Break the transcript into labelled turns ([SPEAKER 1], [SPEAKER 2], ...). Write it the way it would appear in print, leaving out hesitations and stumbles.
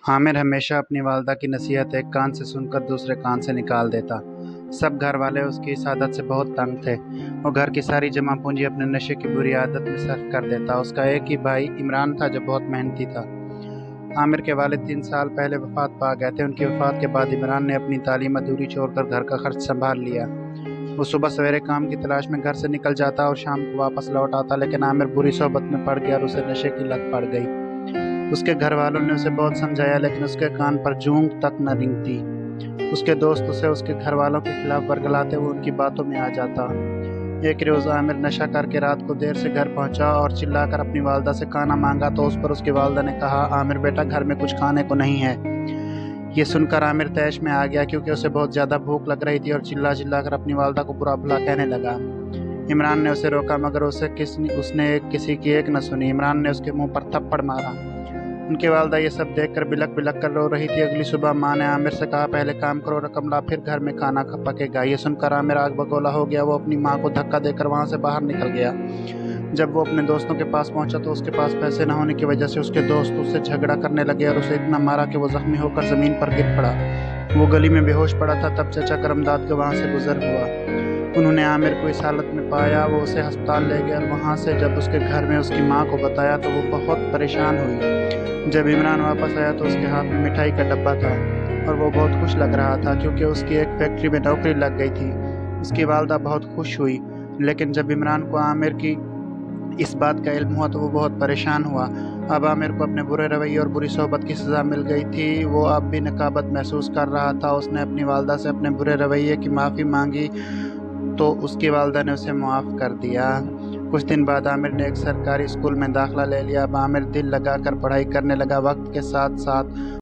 [SPEAKER 1] आमिर हमेशा अपनी वालदा की नसीहत एक कान से सुनकर दूसरे कान से निकाल देता। सब घर वाले उसकी इस आदत से बहुत तंग थे। वो घर की सारी जमा पूंजी अपने नशे की बुरी आदत में सर्फ कर देता। उसका एक ही भाई इमरान था जो बहुत मेहनती था। आमिर के वालिद 3 साल पहले वफात पा गए थे। उनकी वफात के बाद इमरान ने अपनी तालीम अधूरी छोड़कर घर का खर्च संभाल लिया। वो सुबह सवेरे काम की तलाश में घर से निकल जाता और शाम को वापस लौट आता, लेकिन आमिर बुरी सोहबत में पड़ गया और उसे नशे की लत पड़ गई। उसके घर वालों ने उसे बहुत समझाया, लेकिन उसके कान पर जूं तक न रेंगती। उसके दोस्त उसे उसके घर वालों के खिलाफ बरगलाते हुए उनकी बातों में आ जाता। एक रोज़ आमिर नशा करके रात को देर से घर पहुंचा और चिल्लाकर अपनी वालदा से खाना मांगा तो उस पर उसकी वालदा ने कहा, आमिर बेटा, घर में कुछ खाने को नहीं है। ये सुनकर आमिर तैश में आ गया, क्योंकि उसे बहुत ज़्यादा भूख लग रही थी, और चिल्ला चिल्ला कर अपनी वालदा को बुरा भला कहने लगा। इमरान ने उसे रोका, मगर उसने किसी की एक न सुनी। इमरान ने उसके मुंह पर थप्पड़ मारा। उनकी वालदा ये सब देखकर बिलक बिलक कर रो रही थी। अगली सुबह माँ ने आमिर से कहा, पहले काम करो, रकम ला, फिर घर में खाना पकेगा। ये सुनकर आमिर आग बगोला हो गया। वो अपनी माँ को धक्का देकर वहाँ से बाहर निकल गया। जब वो अपने दोस्तों के पास पहुंचा तो उसके पास पैसे न होने की वजह से उसके दोस्त उससे झगड़ा करने लगे और उसे इतना मारा कि वो जख्मी होकर ज़मीन पर गिर पड़ा। वो गली में बेहोश पड़ा था। तब चचा करमदाद के वहाँ से गुजर हुआ। उन्होंने आमिर को इस हालत में पाया। वो उसे अस्पताल ले गए और वहाँ से जब उसके घर में उसकी माँ को बताया तो वो बहुत परेशान हुई। जब इमरान वापस आया तो उसके हाथ में मिठाई का डब्बा था और वो बहुत खुश लग रहा था, क्योंकि उसकी एक फैक्ट्री में नौकरी लग गई थी। उसकी वालदा बहुत खुश हुई, लेकिन जब इमरान को आमिर की इस बात का इल्म हुआ तो वो बहुत परेशान हुआ। अब आमिर को अपने बुरे रवैये और बुरी सोहबत की सज़ा मिल गई थी। वो अब भी नकाबत महसूस कर रहा था। उसने अपनी वालदा से अपने बुरे रवैये की माफ़ी मांगी तो उसकी वालदा ने उसे मुआफ़ कर दिया। कुछ दिन बाद आमिर ने एक सरकारी स्कूल में दाखिला ले लिया। अब आमिर दिल लगाकर पढ़ाई करने लगा। वक्त के साथ साथ